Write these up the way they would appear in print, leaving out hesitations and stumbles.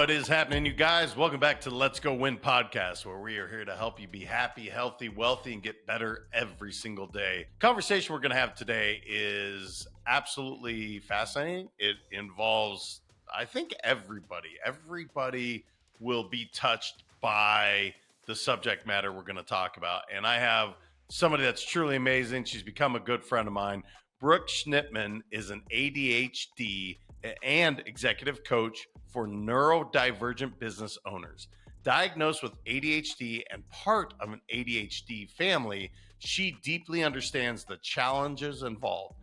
What is happening, you guys? Welcome back to the Let's Go Win podcast, where we are here to help you be happy, healthy, wealthy, and get better every single day. Conversation we're going to have today is absolutely fascinating. It involves, I think, everybody. Everybody will be touched by the subject matter we're going to talk about. And I have somebody that's truly amazing. She's become a good friend of mine. Brooke Schnittman is an ADHD and executive coach for neurodivergent business owners. Diagnosed with ADHD and part of an ADHD family, she deeply understands the challenges involved.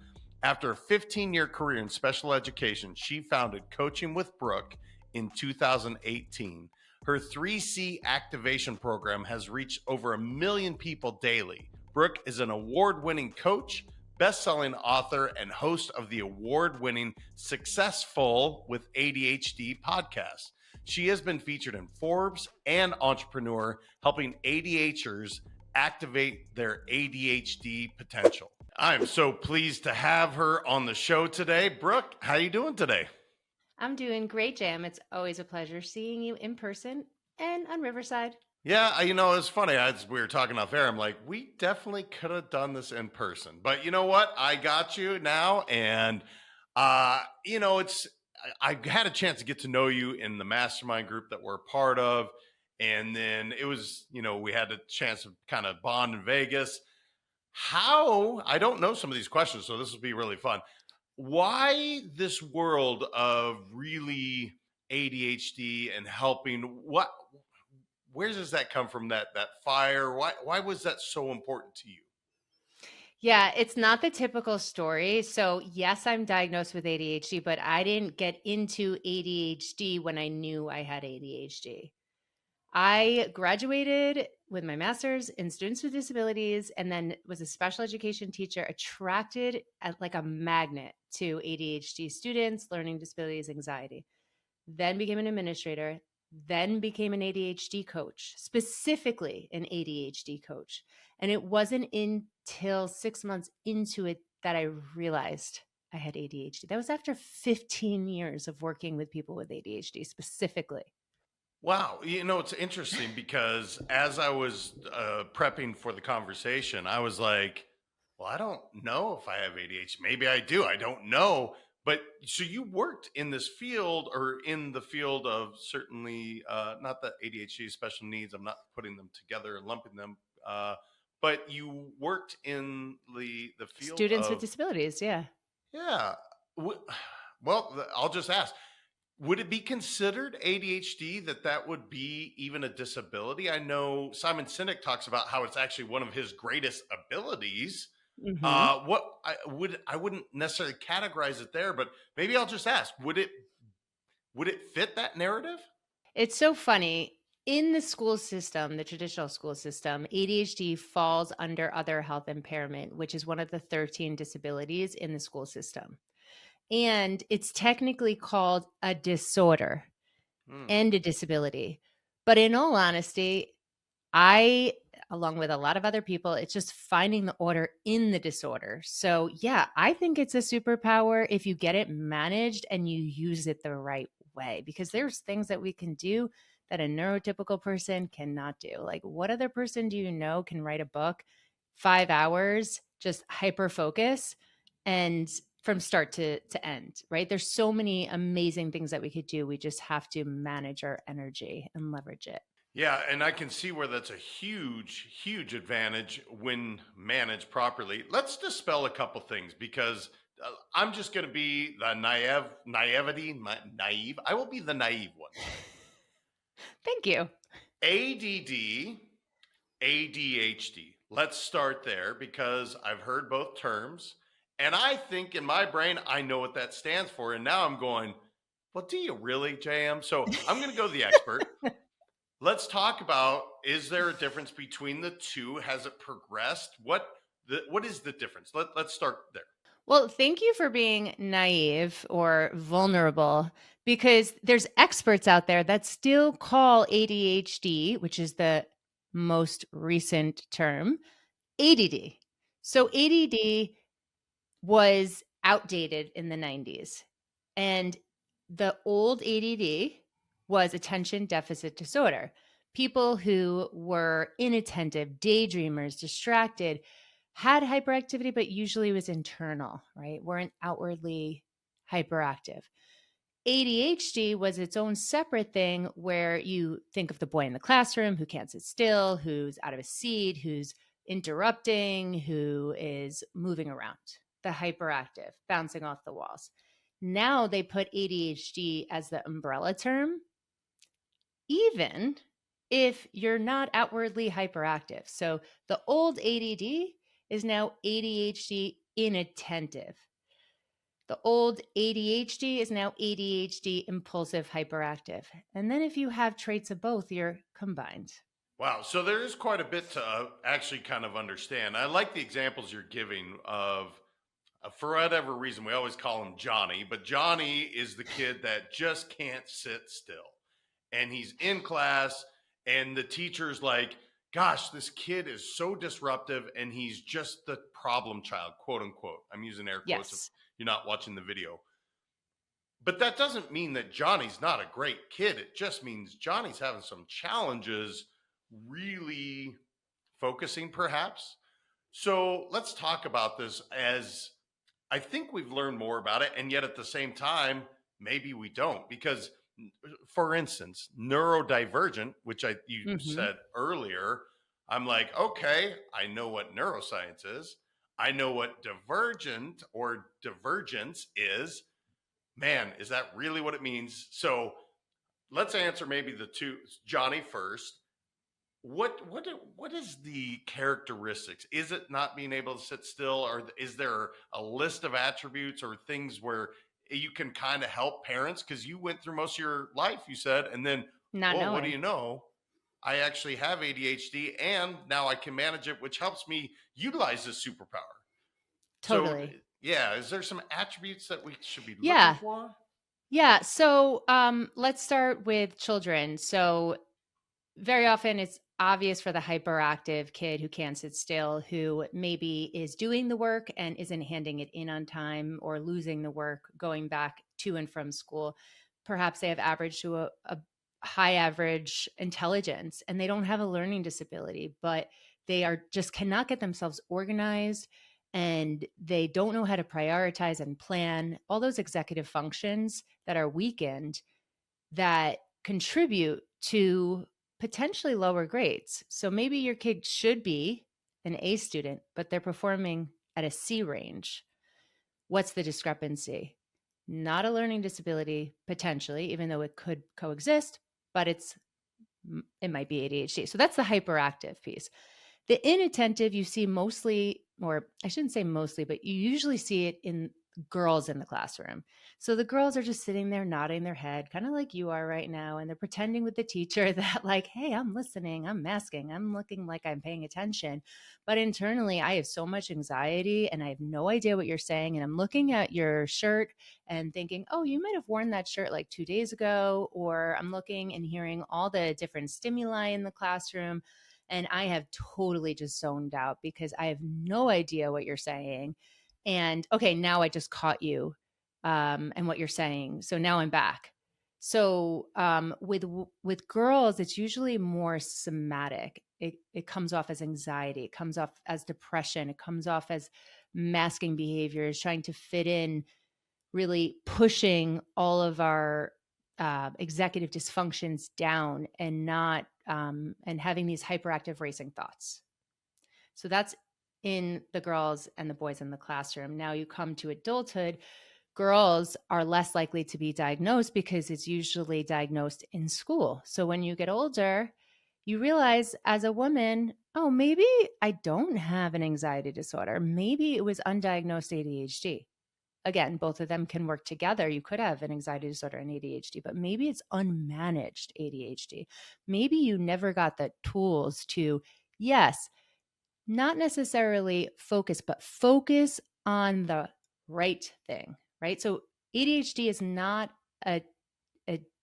After a 15-year career in special education, she founded Coaching with Brooke in 2018. Her 3C activation program has reached over 1 million people daily. Brooke is an award-winning coach, best-selling author, and host of the award-winning Successful with ADHD podcast. She has been featured in Forbes and Entrepreneur, helping ADHDers activate their ADHD potential. I'm so pleased to have her on the show today. Brooke, how are you doing today? I'm doing great, Jam. It's always a pleasure seeing you in person and on Riverside. Yeah, it's funny. As we were talking off air, I'm like, we definitely could have done this in person. But you know what? I got you now. And, I had a chance to get to know you in the mastermind group that we're a part of. And then it was, we had a chance to kind of bond in Vegas. I don't know some of these questions, so this will be really fun. Why this world of really ADHD and helping? Where does that come from? That fire? Why was that so important to you? Yeah, it's not the typical story. So, yes, I'm diagnosed with ADHD, but I didn't get into ADHD when I knew I had ADHD. I graduated with my master's in students with disabilities and then was a special education teacher, attracted like a magnet to ADHD students, learning disabilities, anxiety. Then became an administrator, then became an ADHD coach, specifically an ADHD coach. And it wasn't until 6 months into it that I realized I had ADHD. That was after 15 years of working with people with ADHD specifically. Wow, it's interesting because as I was prepping for the conversation, I was like, well, I don't know if I have ADHD. Maybe I do. I don't know. But so you worked in this field or in the field of certainly not the ADHD special needs. I'm not putting them together and lumping them. But you worked in the field Students with of, disabilities, yeah. yeah. Well, I'll just ask, would it be considered ADHD that would be even a disability? I know Simon Sinek talks about how it's actually one of his greatest abilities. Mm-hmm. I wouldn't necessarily categorize it there, but maybe I'll just ask, would it fit that narrative? It's so funny. In the school system, the traditional school system, ADHD falls under other health impairment, which is one of the 13 disabilities in the school system. And it's technically called a disorder and a disability. But in all honesty, I, along with a lot of other people, it's just finding the order in the disorder. So, yeah, I think it's a superpower if you get it managed and you use it the right way, because there's things that we can do that a neurotypical person cannot do. Like, what other person do you know can write a book 5 hours, just hyper focus and from start to end, right? There's so many amazing things that we could do. We just have to manage our energy and leverage it. Yeah, and I can see where that's a huge, huge advantage when managed properly. Let's dispel a couple things because I'm just going to be the naive. I will be the naive one. Thank you. ADD, ADHD. Let's start there because I've heard both terms. And I think in my brain, I know what that stands for. And now I'm going, well, do you really, JM? So I'm going to go to the expert. Let's talk about, is there a difference between the two? Has it progressed? What is the difference? Let's start there. Well, thank you for being naive or vulnerable, because there's experts out there that still call ADHD, which is the most recent term, ADD. So ADD was outdated in the 90s. And the old ADD was attention deficit disorder. People who were inattentive, daydreamers, distracted, had hyperactivity, but usually was internal, right? Weren't outwardly hyperactive. ADHD was its own separate thing where you think of the boy in the classroom who can't sit still, who's out of his seat, who's interrupting, who is moving around, the hyperactive, bouncing off the walls. Now they put ADHD as the umbrella term, even if you're not outwardly hyperactive. So the old ADD is now ADHD inattentive. The old ADHD is now ADHD impulsive hyperactive. And then if you have traits of both, you're combined. Wow. So there is quite a bit to actually kind of understand. I like the examples you're giving of, for whatever reason, we always call him Johnny, but Johnny is the kid that just can't sit still. And he's in class, and the teacher's like, gosh, this kid is so disruptive, and he's just the problem child, quote unquote. I'm using air quotes if you're not watching the video. But that doesn't mean that Johnny's not a great kid. It just means Johnny's having some challenges really focusing, perhaps. So let's talk about this, as I think we've learned more about it, and yet at the same time, maybe we don't. Because, for instance, neurodivergent, which you said earlier, I'm like, okay, I know what neuroscience is. I know what divergent or divergence is. Man, is that really what it means? So let's answer maybe the two, Johnny first. What is the characteristics? Is it not being able to sit still, or is there a list of attributes or things where you can kind of help parents? Because you went through most of your life, you said, and then, what do you know? I actually have ADHD, and now I can manage it, which helps me utilize this superpower. Totally. So, yeah, is there some attributes that we should be looking for? Yeah. So let's start with children. So very often it's obvious for the hyperactive kid who can't sit still, who maybe is doing the work and isn't handing it in on time, or losing the work going back to and from school. Perhaps they have average to a high average intelligence, and they don't have a learning disability, but they are just cannot get themselves organized, and they don't know how to prioritize and plan all those executive functions that are weakened that contribute to potentially lower grades. So maybe your kid should be an A student, but they're performing at a C range. What's the discrepancy? Not a learning disability, potentially, even though it could coexist, but it might be ADHD. So that's the hyperactive piece. The inattentive you see mostly, or I shouldn't say mostly, but you usually see it in girls in the classroom. So the girls are just sitting there nodding their head, kind of like you are right now. And they're pretending with the teacher that, like, hey, I'm listening, I'm masking, I'm looking like I'm paying attention. But internally, I have so much anxiety and I have no idea what you're saying. And I'm looking at your shirt and thinking, oh, you might have worn that shirt like 2 days ago. Or I'm looking and hearing all the different stimuli in the classroom. And I have totally just zoned out because I have no idea what you're saying. And okay, now I just caught you and what you're saying. So now I'm back. So with girls, it's usually more somatic. It comes off as anxiety. It comes off as depression. It comes off as masking behaviors, trying to fit in, really pushing all of our executive dysfunctions down, and not and having these hyperactive racing thoughts. So that's in the girls and the boys in the classroom. Now you come to adulthood, girls are less likely to be diagnosed because it's usually diagnosed in school. So when you get older, you realize as a woman, oh, maybe I don't have an anxiety disorder. Maybe it was undiagnosed ADHD. Again, both of them can work together. You could have an anxiety disorder and ADHD, but maybe it's unmanaged ADHD. Maybe you never got the tools to, yes, not necessarily focus, but focus on the right thing, right? So ADHD is not a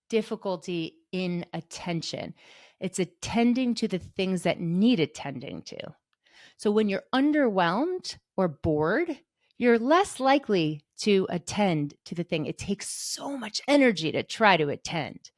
difficulty in attention. It's attending to the things that need attending to. So when you're underwhelmed or bored, you're less likely to attend to the thing. It takes so much energy to try to attend.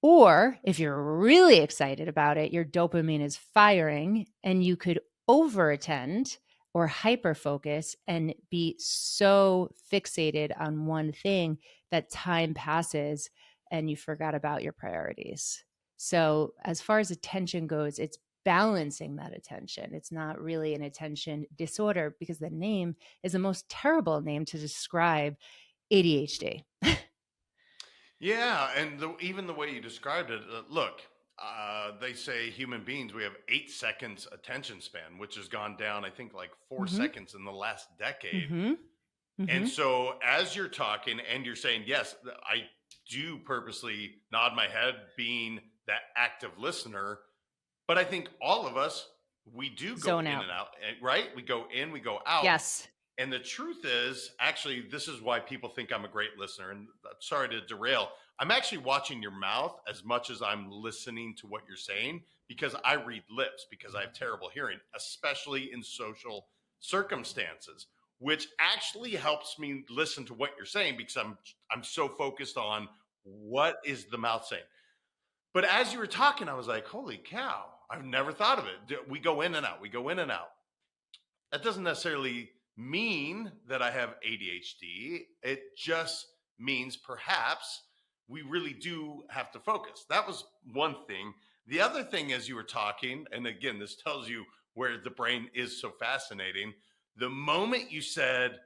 Or if you're really excited about it, your dopamine is firing and you could overattend or hyper focus and be so fixated on one thing that time passes and you forgot about your priorities. So, as far as attention goes, it's balancing that attention. It's not really an attention disorder because the name is the most terrible name to describe ADHD. Yeah, and even the way you described it, look, they say human beings, we have 8 seconds attention span, which has gone down, I think, like 4 seconds in the last decade. Mm-hmm. And Mm-hmm. so as you're talking and you're saying, yes, I do purposely nod my head being that active listener, but I think all of us, we do go Zone in out. and out, right? We go in, we go out. Yes. And the truth is, actually, this is why people think I'm a great listener. And I'm sorry to derail. I'm actually watching your mouth as much as I'm listening to what you're saying because I read lips because I have terrible hearing, especially in social circumstances, which actually helps me listen to what you're saying because I'm so focused on what is the mouth saying. But as you were talking, I was like, holy cow, I've never thought of it. We go in and out. We go in and out. That doesn't necessarily mean that I have ADHD. It just means perhaps we really do have to focus. That was one thing. The other thing, as you were talking, and again, this tells you where the brain is so fascinating. The moment you said,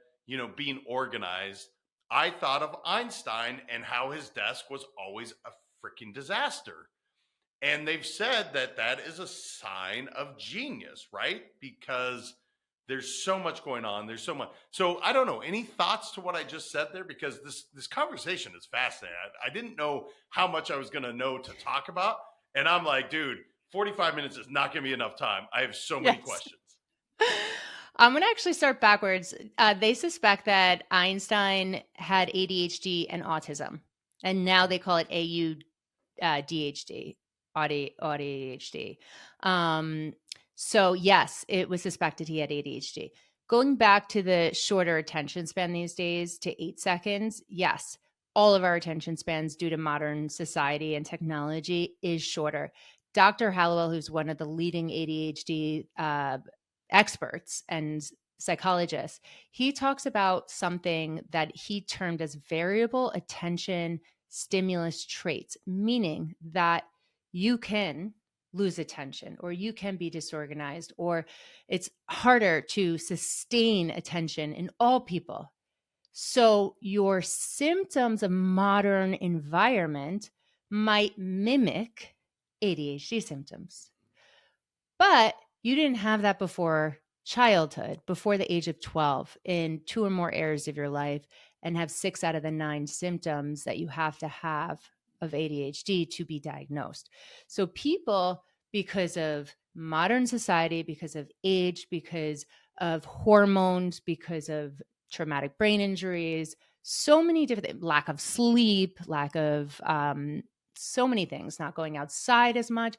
being organized, I thought of Einstein and how his desk was always a freaking disaster. And they've said that that is a sign of genius, right? Because there's so much going on. There's so much. So I don't know. Any thoughts to what I just said there? Because this conversation is fascinating. I didn't know how much I was going to know to talk about. And I'm like, dude, 45 minutes is not going to be enough time. I have so many questions. I'm going to actually start backwards. They suspect that Einstein had ADHD and autism, and now they call it ADHD, ADHD. So yes, it was suspected he had ADHD. Going back to the shorter attention span these days to 8 seconds, yes, all of our attention spans due to modern society and technology is shorter. Dr. Hallowell, who's one of the leading ADHD experts and psychologists, he talks about something that he termed as variable attention stimulus traits, meaning that you can lose attention or you can be disorganized or it's harder to sustain attention in all people. So your symptoms of modern environment might mimic ADHD symptoms. But you didn't have that before childhood, before the age of 12, in 2 or more areas of your life, and have 6 out of the 9 symptoms that you have to have of ADHD to be diagnosed. So people, because of modern society, because of age, because of hormones, because of traumatic brain injuries, so many different lack of sleep, lack of so many things, not going outside as much,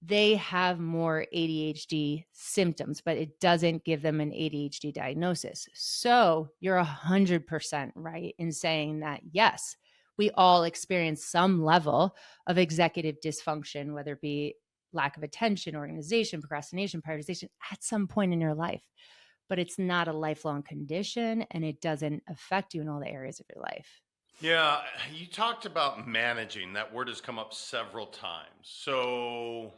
they have more ADHD symptoms, but it doesn't give them an ADHD diagnosis. So you're 100% right in saying that, yes, we all experience some level of executive dysfunction, whether it be lack of attention, organization, procrastination, prioritization at some point in your life. But it's not a lifelong condition and it doesn't affect you in all the areas of your life. Yeah, you talked about managing. That word has come up several times. So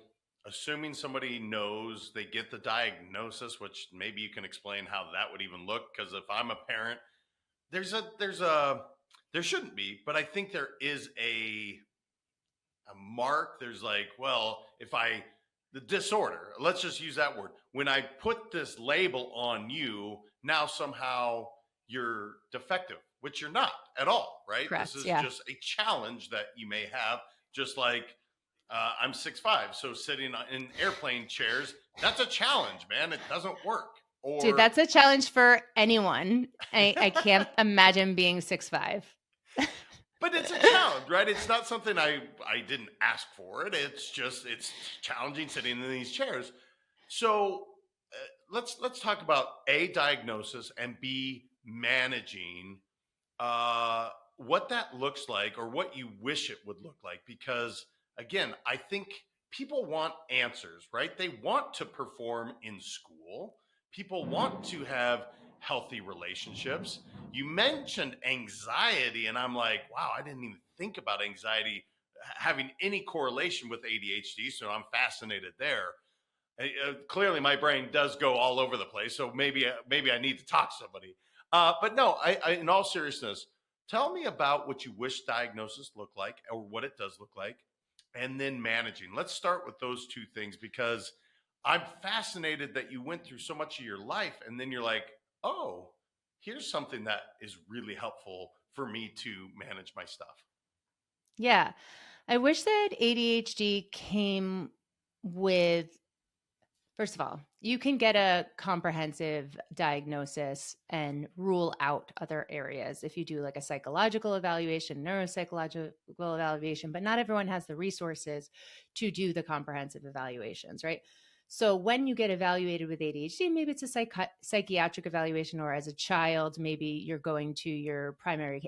assuming somebody knows, they get the diagnosis, which maybe you can explain how that would even look. Because if I'm a parent, there shouldn't be, but I think there is a mark. There's like, well, the disorder, let's just use that word. When I put this label on you, now somehow you're defective, which you're not at all, right? Correct, This is yeah. just a challenge that you may have, just like I'm 6'5", so sitting in airplane chairs, that's a challenge, man. It doesn't work. Or Dude, that's a challenge for anyone. I can't imagine being 6'5". but it's a challenge, right? It's not something I didn't ask for it. It's challenging sitting in these chairs. So let's talk about A, diagnosis, and B, managing what that looks like or what you wish it would look like. Because again, I think people want answers, right? They want to perform in school. People want to have healthy relationships. You mentioned anxiety, and I'm like, wow, I didn't even think about anxiety having any correlation with ADHD. So I'm fascinated there. Clearly, my brain does go all over the place. So maybe I need to talk to somebody. But no, in all seriousness, tell me about what you wish diagnosis looked like, or what it does look like, and then managing. Let's start with those two things because I'm fascinated that you went through so much of your life, and then you're like, oh, here's something that is really helpful for me to manage my stuff. Yeah. I wish that ADHD came with, first of all, you can get a comprehensive diagnosis and rule out other areas if you do like a psychological evaluation, neuropsychological evaluation, but not everyone has the resources to do the comprehensive evaluations, right? So when you get evaluated with ADHD, maybe it's a psychiatric evaluation, or as a child, maybe you're going to your primary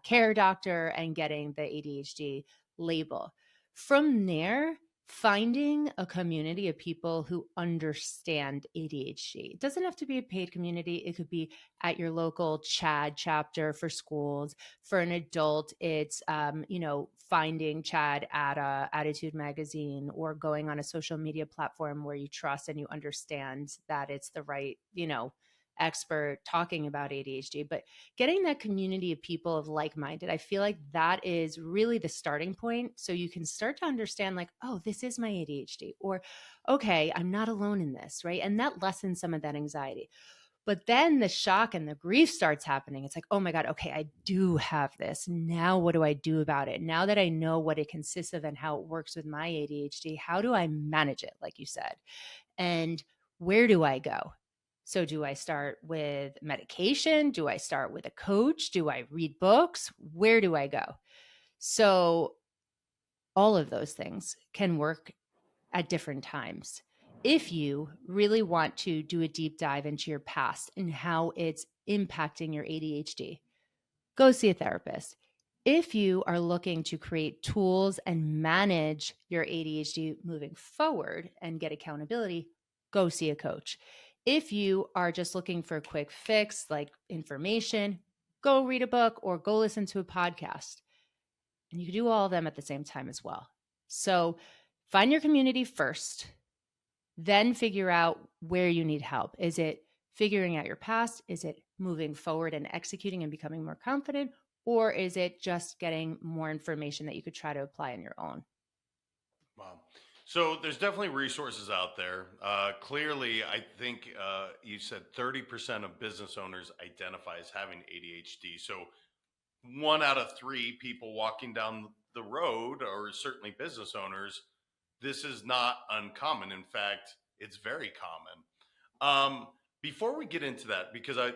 care doctor and getting the ADHD label. From there, finding a community of people who understand ADHD. It doesn't have to be a paid community. It could be at your local CHAD chapter for schools. For an adult, it's finding CHAD at a Attitude magazine, or going on a social media platform where you trust and you understand that it's the right, expert talking about ADHD. But getting that community of people of like-minded, I feel like that is really the starting point. So you can start to understand like, oh, this is my ADHD, or, okay, I'm not alone in this, right? And that lessens some of that anxiety. But then the shock and the grief starts happening. It's like, oh my God, okay, I do have this. Now what do I do about it? Now that I know what it consists of and how it works with my ADHD, how do I manage it, like you said? And where do I go? So do I start with medication? Do I start with a coach? Do I read books? Where do I go? So all of those things can work at different times. If you really want to do a deep dive into your past and how it's impacting your ADHD, go see a therapist. If you are looking to create tools and manage your ADHD moving forward and get accountability, go see a coach. If you are just looking for a quick fix, like information, go read a book or go listen to a podcast. And you can do all of them at the same time as well. So find your community first, then figure out where you need help. Is it figuring out your past? Is it moving forward and executing and becoming more confident? Or is it just getting more information that you could try to apply on your own? Wow. So there's definitely resources out there. Clearly, I think you said 30% of business owners identify as having ADHD. So 1 out of 3 people walking down the road, or certainly business owners, this is not uncommon. In fact, it's very common. Before we get into that, because I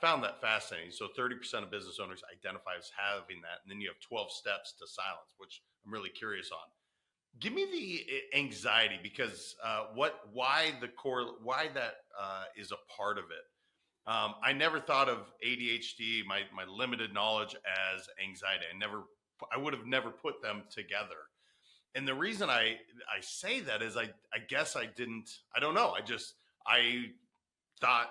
found that fascinating. So 30% of business owners identify as having that, and then you have 12 steps to silence, which I'm really curious on. Give me the anxiety, because why that is a part of it. I never thought of ADHD, my limited knowledge, as anxiety. I would have never put them together. And the reason I say that is I guess I don't know. I thought,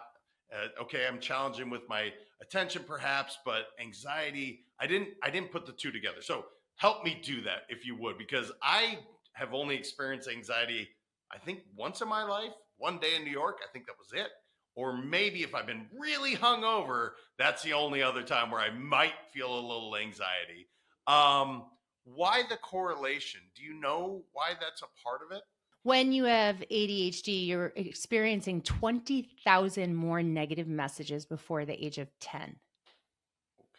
okay, I'm challenging with my attention perhaps, but anxiety, I didn't put the two together. So help me do that if you would, because I have only experienced anxiety, I think once in my life, one day in New York. I think that was it. Or maybe if I've been really hungover, that's the only other time where I might feel a little anxiety. Um, why the correlation? Do you know why that's a part of it? When you have ADHD, you're experiencing 20,000 more negative messages before the age of 10.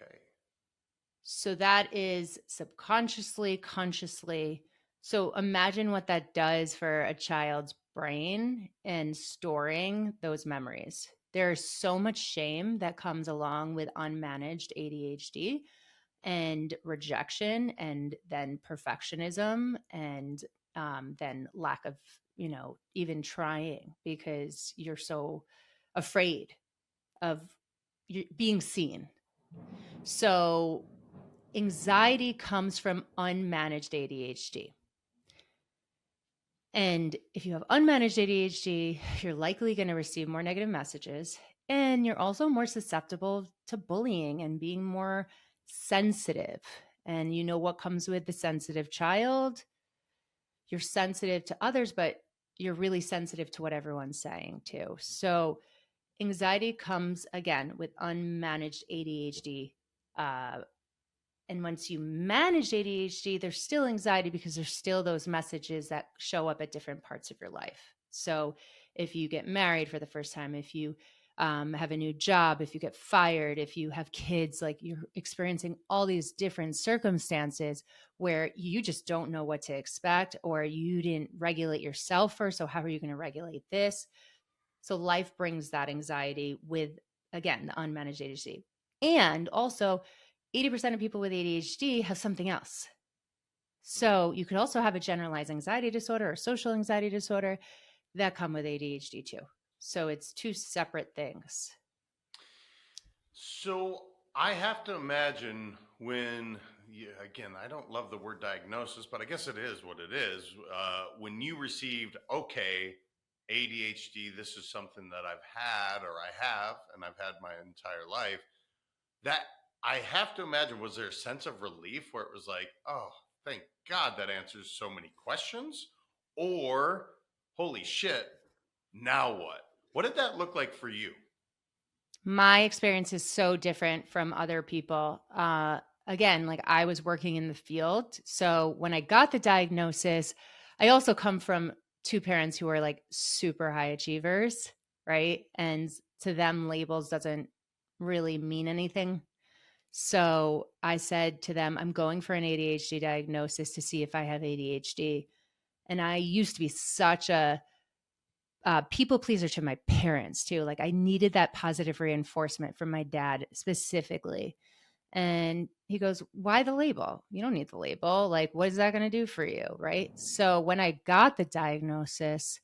Okay. So that is subconsciously, consciously. So imagine what that does for a child's brain and storing those memories. There's so much shame that comes along with unmanaged ADHD, and rejection, and then perfectionism, and then lack of, even trying, because you're so afraid of being seen. So Anxiety comes from unmanaged ADHD. And if you have unmanaged ADHD, you're likely going to receive more negative messages. And you're also more susceptible to bullying and being more sensitive. And you know what comes with the sensitive child? You're sensitive to others, but you're really sensitive to what everyone's saying too. So anxiety comes again with unmanaged ADHD. And once you manage ADHD, there's still anxiety because there's still those messages that show up at different parts of your life. So if you get married for the first time, if you have a new job, if you get fired, if you have kids, like you're experiencing all these different circumstances where you just don't know what to expect, or you didn't regulate yourself first. So how are you going to regulate this? So life brings that anxiety with, again, the unmanaged ADHD. And also 80% of people with ADHD have something else. So you could also have a generalized anxiety disorder or social anxiety disorder that come with ADHD too. So it's two separate things. So I have to imagine when, again, I don't love the word diagnosis, but I guess it is what it is. When you received, okay, ADHD, this is something that I've had or I have, and I've had my entire life, that I have to imagine, was there a sense of relief where it was like, oh, thank God that answers so many questions? Or, holy shit, now what? What did that look like for you? My experience is so different from other people. Again, like I was working in the field. So when I got the diagnosis, I also come from two parents who are like super high achievers, right? And to them, labels doesn't really mean anything. So I said to them, I'm going for an ADHD diagnosis to see if I have ADHD. And I used to be such a people pleaser to my parents too. Like I needed that positive reinforcement from my dad specifically. And he goes, why the label? You don't need the label. Like, what is that going to do for you? Right. So when I got the diagnosis,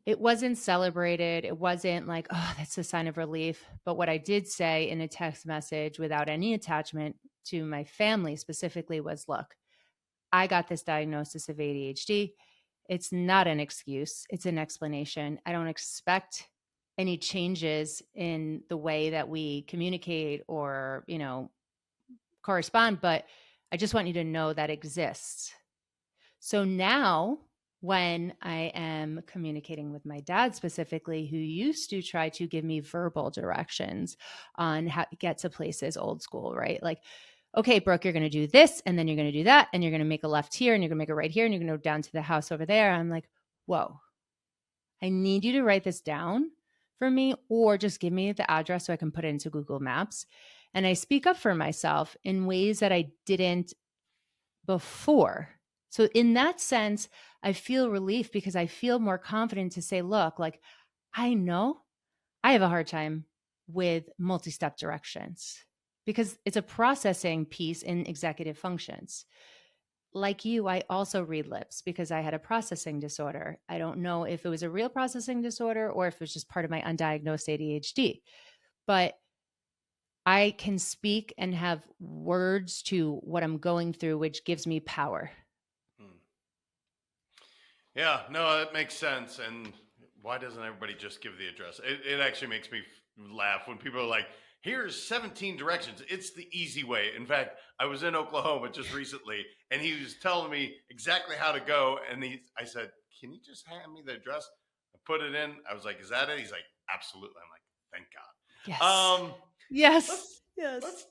it wasn't celebrated. It wasn't like, oh, that's a sign of relief. But what I did say in a text message without any attachment to my family specifically was, look, I got this diagnosis of ADHD. It's not an excuse, it's an explanation. I don't expect any changes in the way that we communicate or, correspond, but I just want you to know that exists. So now when I am communicating with my dad specifically, who used to try to give me verbal directions on how to get to places old school, right? Like, okay, Brooke, you're going to do this, and then you're going to do that, and you're going to make a left here, and you're going to make a right here, and you're going to go down to the house over there. I'm like, whoa, I need you to write this down for me, or just give me the address so I can put it into Google Maps. And I speak up for myself in ways that I didn't before. So in that sense, I feel relief because I feel more confident to say, look, like I know I have a hard time with multi-step directions because it's a processing piece in executive functions. Like you, I also read lips because I had a processing disorder. I don't know if it was a real processing disorder or if it was just part of my undiagnosed ADHD, but I can speak and have words to what I'm going through, which gives me power. Yeah, no, it makes sense. And why doesn't everybody just give the address? It actually makes me laugh when people are like, here's 17 directions. It's the easy way. In fact, I was in Oklahoma just recently and he was telling me exactly how to go. And I said, can you just hand me the address? I put it in. I was like, is that it? He's like, absolutely. I'm like, thank God. Yes. Yes. Let's, Yes.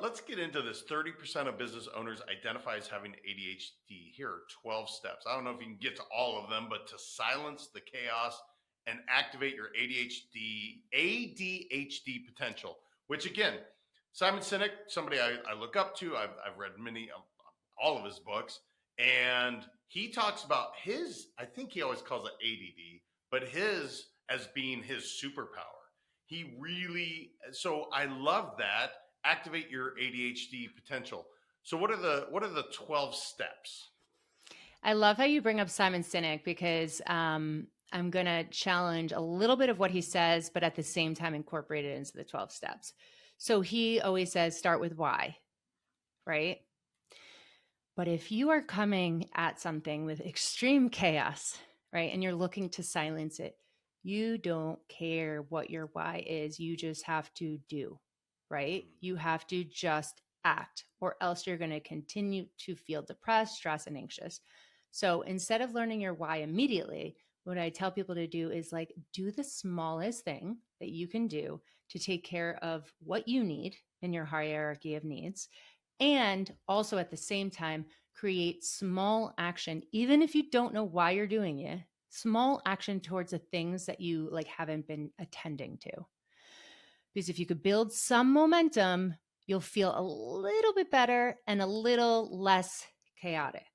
let's get into this. 30% of business owners identify as having ADHD. Here are 12 steps. I don't know if you can get to all of them, but to silence the chaos and activate your ADHD potential, which again, Simon Sinek, somebody I look up to. I've read all of his books, and he talks about his, I think he always calls it ADD, but his as being his superpower. He really, so I love that. Activate your ADHD potential. So what are the 12 steps? I love how you bring up Simon Sinek because I'm going to challenge a little bit of what he says, but at the same time incorporate it into the 12 steps. So he always says, start with why, right? But if you are coming at something with extreme chaos, right, and you're looking to silence it, you don't care what your why is. You just have to do, right? You have to just act, or else you're going to continue to feel depressed, stressed, and anxious. So instead of learning your why immediately, what I tell people to do is like do the smallest thing that you can do to take care of what you need in your hierarchy of needs. And also at the same time, create small action, even if you don't know why you're doing it, small action towards the things that you like haven't been attending to. Because if you could build some momentum, you'll feel a little bit better and a little less chaotic.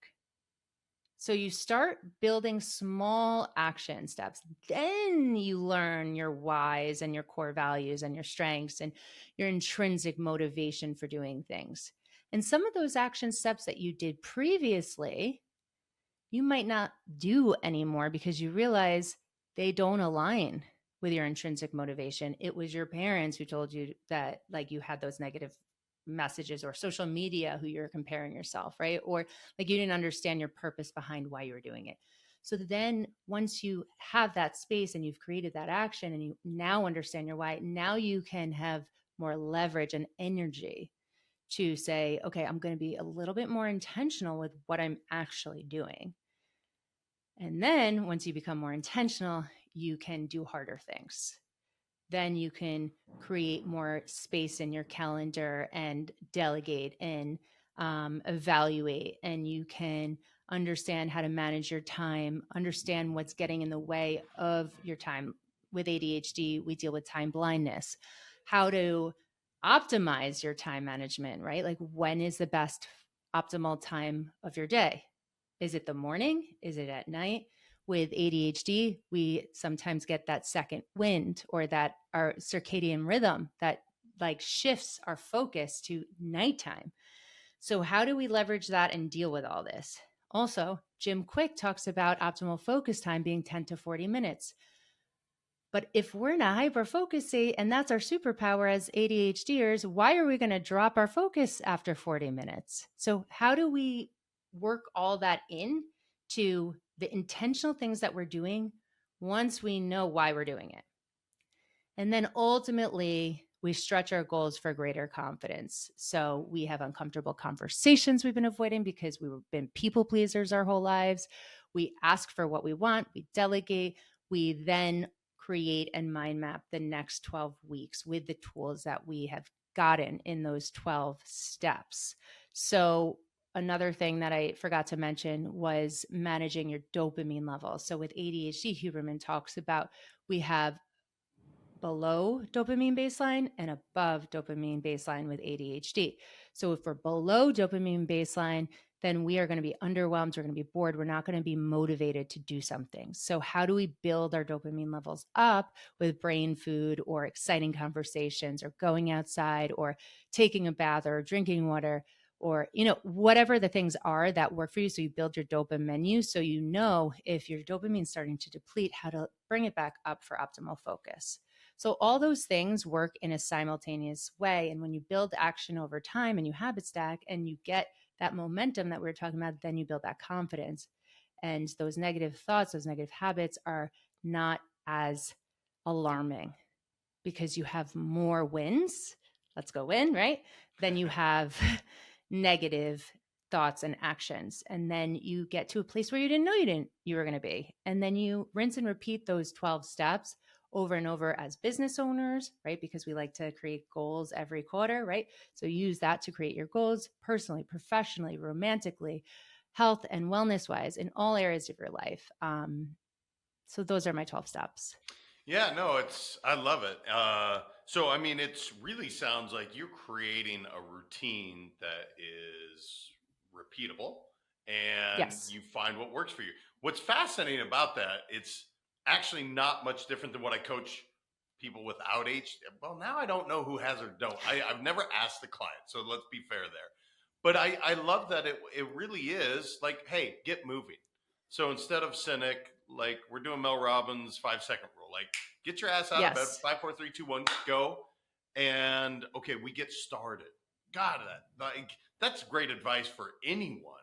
So you start building small action steps. Then you learn your whys and your core values and your strengths and your intrinsic motivation for doing things. And some of those action steps that you did previously, you might not do anymore because you realize they don't align with your intrinsic motivation. It was your parents who told you that like you had those negative messages, or social media who you're comparing yourself, right? Or like you didn't understand your purpose behind why you were doing it. So then once you have that space and you've created that action and you now understand your why, now you can have more leverage and energy to say, okay, I'm going to be a little bit more intentional with what I'm actually doing. And then once you become more intentional, you can do harder things. Then you can create more space in your calendar and delegate and evaluate, and you can understand how to manage your time, understand what's getting in the way of your time. With ADHD, we deal with time blindness, how to optimize your time management, right? Like when is the best optimal time of your day? Is it the morning? Is it at night? With ADHD, we sometimes get that second wind, or that our circadian rhythm that like shifts our focus to nighttime. So how do we leverage that and deal with all this? Also, Jim Quick talks about optimal focus time being 10 to 40 minutes. But if we're in a hyper focus state and that's our superpower as ADHDers, why are we going to drop our focus after 40 minutes? So how do we work all that in to the intentional things that we're doing once we know why we're doing it? And then ultimately, we stretch our goals for greater confidence. So we have uncomfortable conversations we've been avoiding because we've been people pleasers our whole lives. We ask for what we want, we delegate, we then create and mind map the next 12 weeks with the tools that we have gotten in those 12 steps. So another thing that I forgot to mention was managing your dopamine levels. So with ADHD, Huberman talks about we have below dopamine baseline and above dopamine baseline with ADHD. So if we're below dopamine baseline, then we are going to be underwhelmed. We're going to be bored. We're not going to be motivated to do something. So how do we build our dopamine levels up with brain food or exciting conversations or going outside or taking a bath or drinking water or, whatever the things are that work for you. So you build your dopamine menu. So you know if your dopamine is starting to deplete, how to bring it back up for optimal focus. So all those things work in a simultaneous way. And when you build action over time and you habit stack and you get that momentum that we were talking about, then you build that confidence. And those negative thoughts, those negative habits are not as alarming because you have more wins. Let's go win, right? Then you have negative thoughts and actions. And then you get to a place where you didn't know you were going to be. And then you rinse and repeat those 12 steps over and over as business owners, right? Because we like to create goals every quarter, right? So use that to create your goals personally, professionally, romantically, health and wellness wise in all areas of your life. So those are my 12 steps. Yeah, no, I love it. So, I mean, it's really sounds like you're creating a routine that is repeatable and Yes. you find what works for you. What's fascinating about that, it's actually not much different than what I coach people without H. Well, now I don't know who has or don't. I've never asked the client, so let's be fair there. But I love that it really is like, hey, get moving. So instead of cynic, like we're doing Mel Robbins' 5-second rule, like get your ass out of bed, Yes. 5, 4, 3, 2, 1, go. and okay, we get started. God, that's great advice for anyone.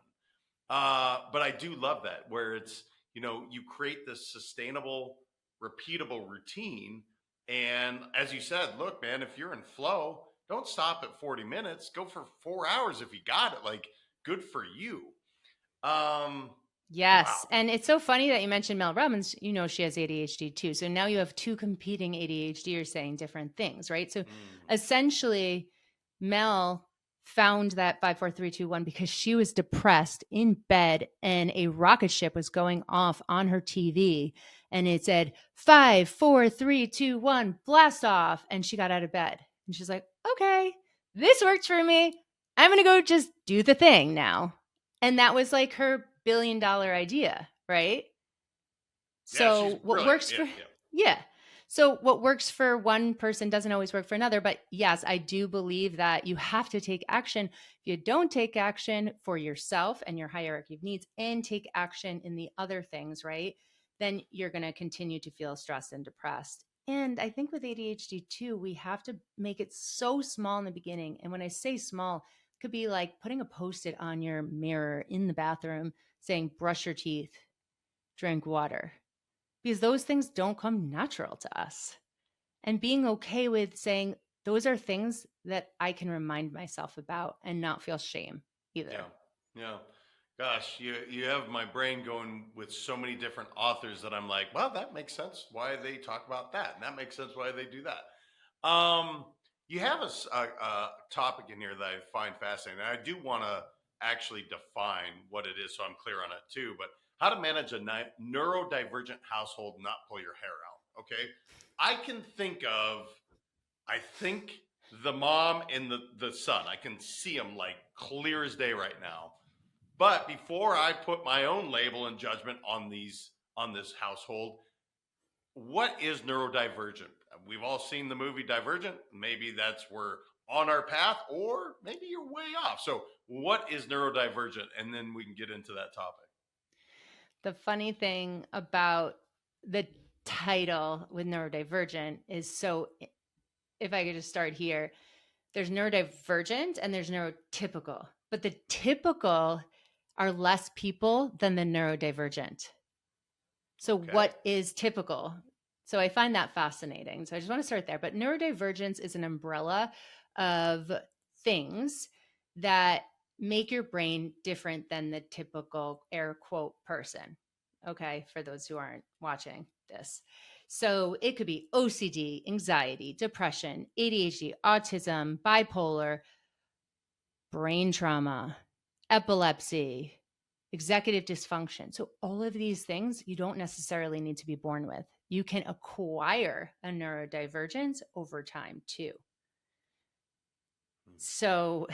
But I do love that, where it's, you create this sustainable, repeatable routine. And as you said, look, man, if you're in flow, don't stop at 40 minutes. Go for 4 hours if you got it. Like, good for you. Wow. Yes. And it's so funny that you mentioned Mel Robbins. She has ADHD too. So now you have two competing ADHDers saying different things, right? So essentially, Mel found that 5 4 3 2 1 because she was depressed in bed and a rocket ship was going off on her TV and it said 5 4 3 2 1 blast off, and she got out of bed and she's like, okay, this works for me. I'm going to go just do the thing now. And that was like her $1 billion idea, right? So what works for So what works for one person doesn't always work for another. But yes, I do believe that you have to take action. If you don't take action for yourself and your hierarchy of needs and take action in the other things, right, then you're going to continue to feel stressed and depressed. And I think with ADHD too, we have to make it so small in the beginning. And when I say small, it could be like putting a Post-it on your mirror in the bathroom saying, brush your teeth, drink water, because those things don't come natural to us. And being okay with saying those are things that I can remind myself about and not feel shame either. Yeah. Gosh, you have my brain going with so many different authors that I'm like, well, that makes sense why they talk about that, and that makes sense why they do that. You have a topic in here that I find fascinating. And I do want to actually define what it is, so I'm clear on it too. But how to manage a neurodivergent household, not pull your hair out. Okay, I think the mom and the son. I can see them like clear as day right now. But before I put my own label and judgment on this household, what is neurodivergent? We've all seen the movie Divergent. Maybe we're on our path, or maybe you're way off. So what is neurodivergent? And then we can get into that topic. The funny thing about the title with neurodivergent is, so if I could just start here, there's neurodivergent and there's neurotypical, but the typical are less people than the neurodivergent. So what is typical? So I find that fascinating. So I just want to start there. But neurodivergence is an umbrella of things that make your brain different than the typical air quote person. Okay, for those who aren't watching this. So it could be OCD, anxiety, depression, ADHD, autism, bipolar, brain trauma, epilepsy, executive dysfunction. So all of these things you don't necessarily need to be born with. You can acquire a neurodivergence over time too. So,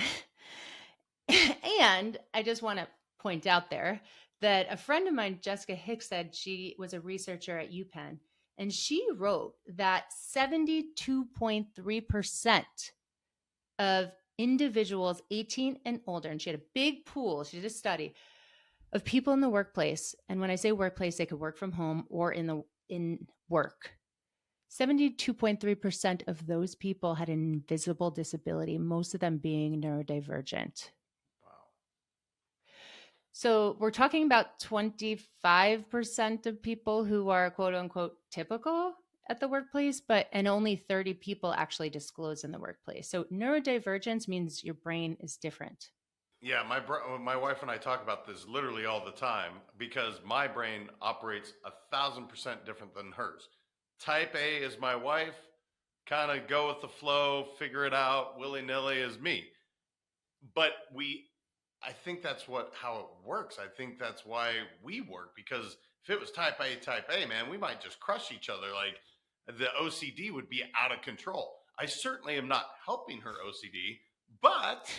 and I just want to point out there that a friend of mine, Jessica Hicks, said she was a researcher at UPenn, and she wrote that 72.3% of individuals 18 and older, and she had a big pool, she did a study of people in the workplace. And when I say workplace, they could work from home or in work. 72.3% of those people had an invisible disability, most of them being neurodivergent. Wow. So we're talking about 25% of people who are quote unquote typical at the workplace, and only 30 people actually disclose in the workplace. So neurodivergence means your brain is different. Yeah, my wife and I talk about this literally all the time, because my brain operates 1,000% different than hers. Type A is my wife, kind of go with the flow, figure it out, willy-nilly is me. But I think that's how it works. I think that's why we work, because if it was type A, man, we might just crush each other. Like, the OCD would be out of control. I certainly am not helping her OCD, but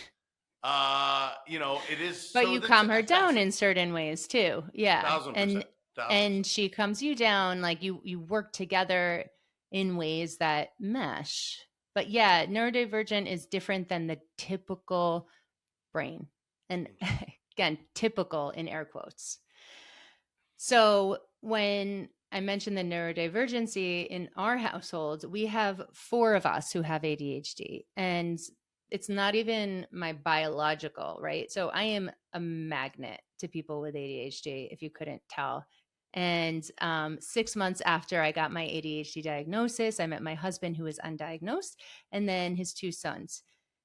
it is. But you calm her down in certain ways too. Yeah. 1,000%. And she calms you down, like you work together in ways that mesh. But yeah, neurodivergent is different than the typical brain. And again, typical in air quotes. So when I mentioned the neurodivergency in our household. We have 4 of us who have ADHD, and it's not even my biological, right? So I am a magnet to people with ADHD, if you couldn't tell. And 6 months after I got my ADHD diagnosis, I met my husband who was undiagnosed, and then his 2 sons.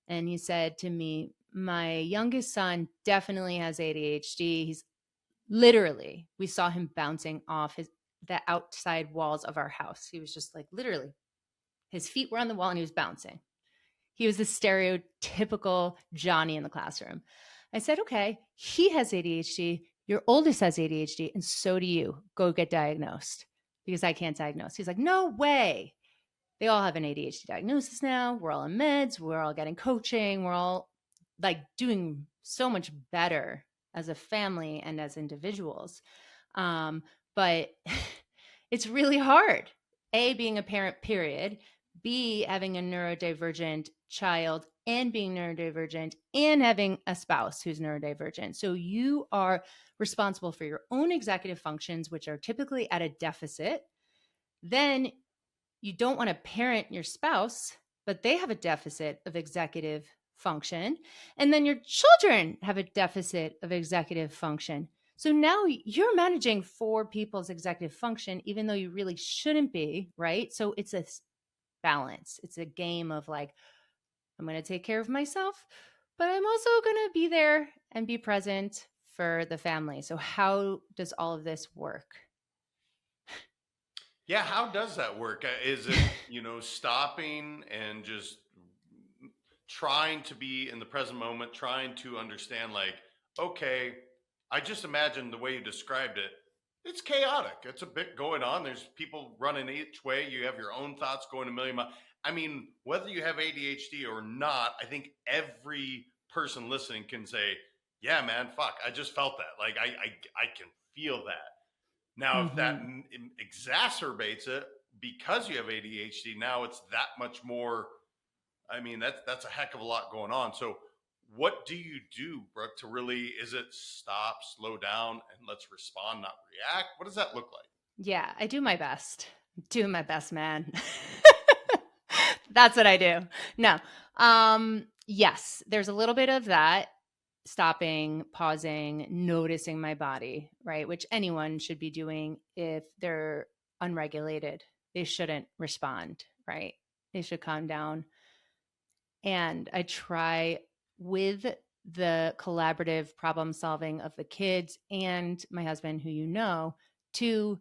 And he said to me, my youngest son definitely has ADHD. He's literally, we saw him bouncing off the outside walls of our house. He was just like, literally, his feet were on the wall and he was bouncing. He was the stereotypical Johnny in the classroom. I said, okay, he has ADHD. Your oldest has ADHD, and so do you. Go get diagnosed because I can't diagnose. He's like, no way. They all have an ADHD diagnosis now. We're all on meds. We're all getting coaching. We're all like doing so much better as a family and as individuals. But it's really hard. A, being a parent, period. B, having a neurodivergent child and being neurodivergent and having a spouse who's neurodivergent. So you are responsible for your own executive functions, which are typically at a deficit. Then you don't want to parent your spouse, but they have a deficit of executive function. And then your children have a deficit of executive function. So now you're managing 4 people's executive function, even though you really shouldn't be, right? So it's a balance. It's a game of like, I'm going to take care of myself, but I'm also going to be there and be present for the family. So how does all of this work? Yeah, how does that work? Is it, stopping and just trying to be in the present moment, trying to understand, like, okay, I just imagine the way you described it, it's chaotic. It's a bit going on. There's people running each way. You have your own thoughts going a million miles. I mean, whether you have ADHD or not, I think every person listening can say, yeah, man, fuck, I just felt that. Like, I can feel that. Now, if that exacerbates it because you have ADHD, now it's that much more. I mean, that's a heck of a lot going on. So, what do you do, Brooke, to really, is it stop, slow down, and let's respond, not react? What does that look like? Yeah, I do my best. Do my best, man. That's what I do. No. Yes, there's a little bit of that. Stopping, pausing, noticing my body, right? Which anyone should be doing if they're unregulated. They shouldn't respond, right? They should calm down. And I try with the collaborative problem solving of the kids and my husband, who to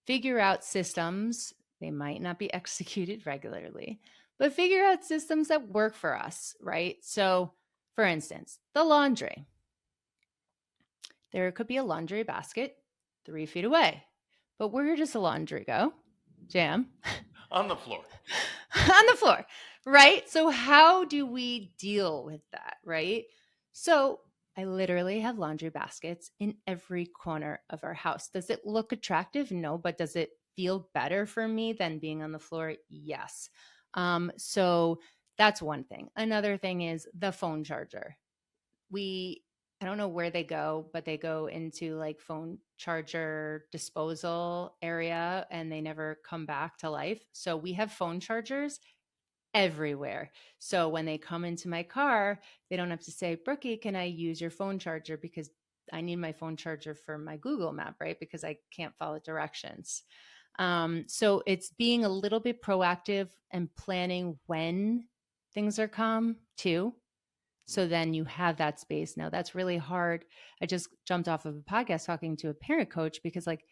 figure out systems. They might not be executed regularly, but figure out systems that work for us, right? So, for instance, the laundry. There could be a laundry basket 3 feet away, but where does the laundry go? Jam. On the floor. On the floor, right? So how do we deal with that, right? So I literally have laundry baskets in every corner of our house. Does it look attractive? No, but does it feel better for me than being on the floor? Yes. So that's one thing. Another thing is the phone charger. I don't know where they go, but they go into like phone charger disposal area and they never come back to life. So we have phone chargers everywhere. So when they come into my car, they don't have to say, Brookie, can I use your phone charger? Because I need my phone charger for my Google map, right? Because I can't follow directions. So it's being a little bit proactive and planning when things are calm too. So then you have that space. Now that's really hard. I just jumped off of a podcast talking to a parent coach because like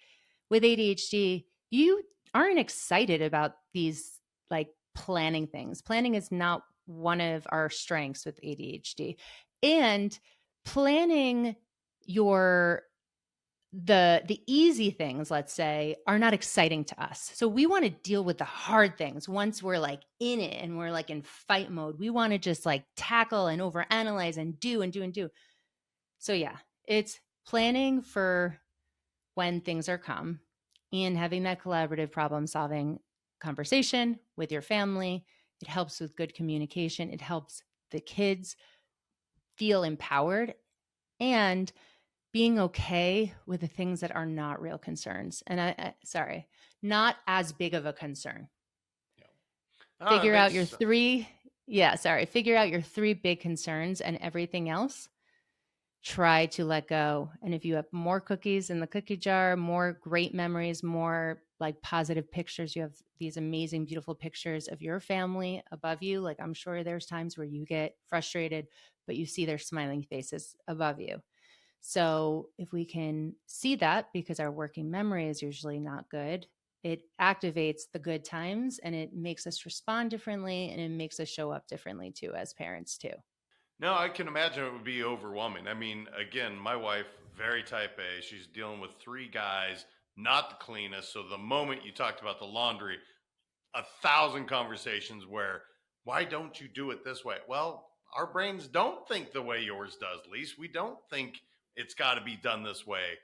with ADHD, you aren't excited about these like planning things. Planning is not one of our strengths with ADHD. And planning the easy things, let's say, are not exciting to us. So we want to deal with the hard things once we're like in it and we're like in fight mode. We want to just like tackle and overanalyze and do and do and do. So yeah, it's planning for when things are calm and having that collaborative problem solving conversation with your family. It helps with good communication. It helps the kids feel empowered. And being okay with the things that are not real concerns. And not as big of a concern. It Figure out makes your sense. figure out your three big concerns, and everything else try to let go. And if you have more cookies in the cookie jar, more great memories, more like positive pictures, you have these amazing, beautiful pictures of your family above you. Like, I'm sure there's times where you get frustrated, but you see their smiling faces above you. So if we can see that, because our working memory is usually not good, it activates the good times and it makes us respond differently, and it makes us show up differently too as parents too. No, I can imagine it would be overwhelming. I mean, again, my wife, very type A. She's dealing with three guys, not the cleanest. So the moment you talked about the laundry, 1,000 conversations where, why don't you do it this way? Well, our brains don't think the way yours does, Lise. We don't think it's got to be done this way.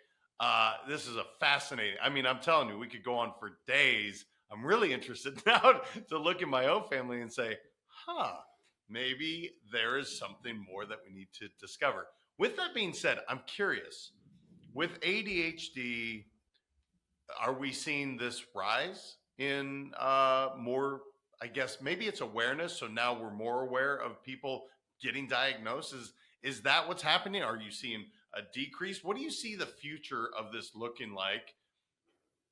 This is a fascinating. I mean, I'm telling you, we could go on for days. I'm really interested now to look at my own family and say, huh, maybe there is something more that we need to discover. With that being said, I'm curious. With ADHD, are we seeing this rise in more? I guess maybe it's awareness. So now we're more aware of people getting diagnosed. Is that what's happening? Are you seeing a decrease? What do you see the future of this looking like?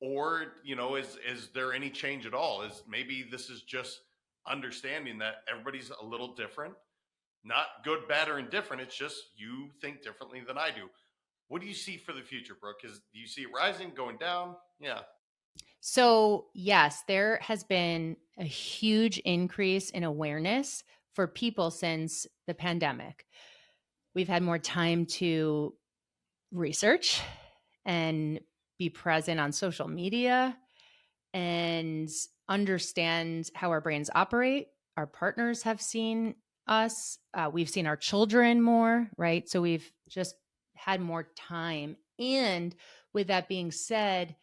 Or, is there any change at all? Is maybe this is just understanding that everybody's a little different, not good, bad, or indifferent. It's just you think differently than I do. What do you see for the future, Brooke? Do you see it rising, going down? Yeah. So, yes, there has been a huge increase in awareness for people since the pandemic. We've had more time to research and be present on social media and understand how our brains operate. Our partners have seen us. We've seen our children more, right? So we've just had more time. And with that being said,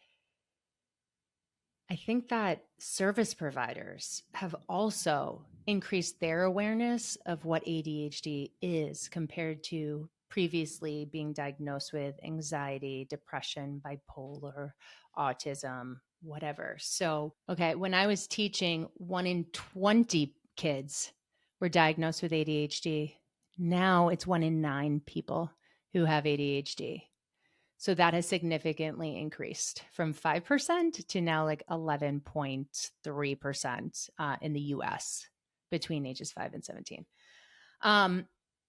I think that service providers have also increased their awareness of what ADHD is compared to previously being diagnosed with anxiety, depression, bipolar, autism, whatever. So, okay, when I was teaching, 1 in 20 kids were diagnosed with ADHD. Now it's 1 in 9 people who have ADHD. So that has significantly increased from 5% to now like 11.3% in the US between ages 5 and 17.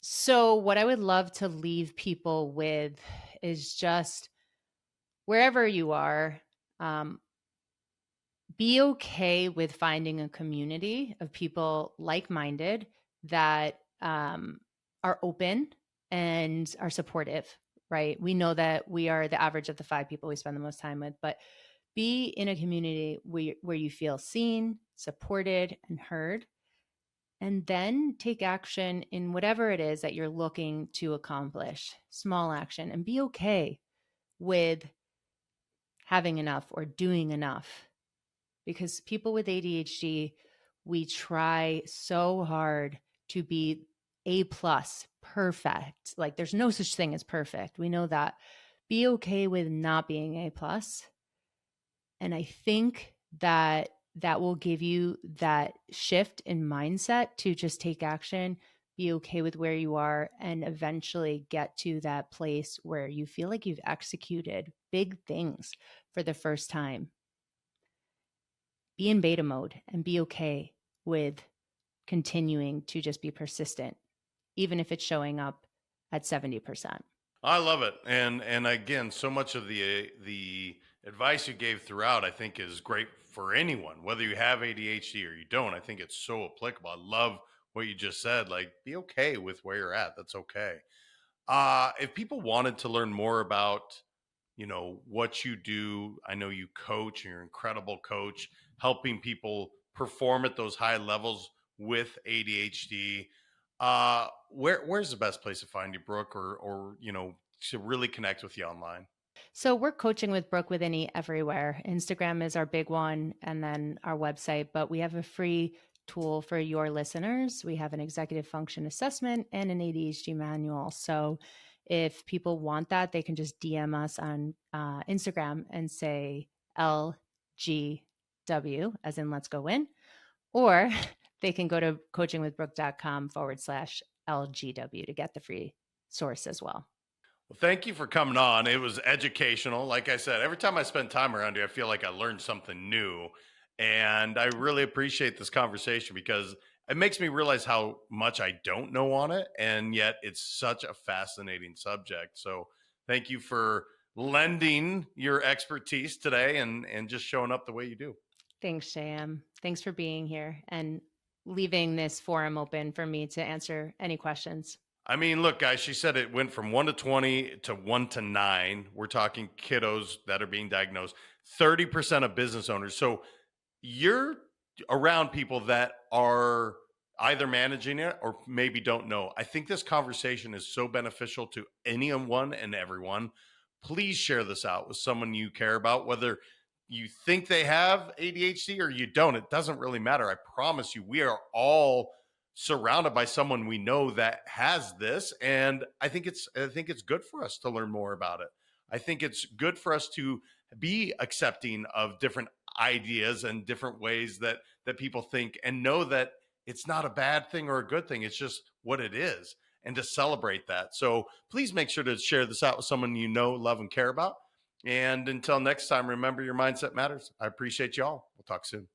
So what I would love to leave people with is just wherever you are, be okay with finding a community of people like-minded that are open and are supportive, right? We know that we are the average of the 5 people we spend the most time with, but be in a community where you feel seen, supported, and heard, and then take action in whatever it is that you're looking to accomplish. Small action, and be okay with having enough or doing enough. Because people with ADHD, we try so hard to be A plus, perfect. Like, there's no such thing as perfect. We know that. Be okay with not being A plus. And I think that will give you that shift in mindset to just take action, be okay with where you are, and eventually get to that place where you feel like you've executed big things for the first time. Be in beta mode and be okay with continuing to just be persistent, even if it's showing up at 70%. I love it. And again, so much of the advice you gave throughout, I think, is great for anyone, whether you have ADHD or you don't. I think it's so applicable. I love what you just said. Like, be okay with where you're at. That's okay. If people wanted to learn more about, what you do, I know you coach and you're an incredible coach, helping people perform at those high levels with ADHD. Where's the best place to find you, Brooke, or to really connect with you online? So we're coaching with Brooke with any everywhere. Instagram is our big one, and then our website. But we have a free tool for your listeners. We have an executive function assessment and an ADHD manual. So If people want that, they can just DM us on Instagram and say LGW, as in Let's Go Win, or they can go to coachingwithbrooke.com/LGW to get the free source as well. Well, thank you for coming on. It was educational. Like I said, every time I spend time around you, I feel like I learned something new. And I really appreciate this conversation because it makes me realize how much I don't know on it. And yet it's such a fascinating subject. So thank you for lending your expertise today and just showing up the way you do. Thanks, Shayam. Thanks for being here and leaving this forum open for me to answer any questions. I mean, look, guys, she said it went from 1 to 20 to 1 to 9. We're talking kiddos that are being diagnosed, 30% of business owners. So you're around people that are either managing it or maybe don't know. I think this conversation is so beneficial to anyone and everyone. Please share this out with someone you care about, whether you think they have ADHD or you don't. It doesn't really matter. I promise you, we are all surrounded by someone we know that has this, and I think it's good for us to learn more about it. I think it's good for us to be accepting of different ideas and different ways that people think, and know that it's not a bad thing or a good thing. It's just what it is, and to celebrate that. So please make sure to share this out with someone you know, love, and care about. And until next time, remember, your mindset matters. I appreciate y'all. We'll talk soon.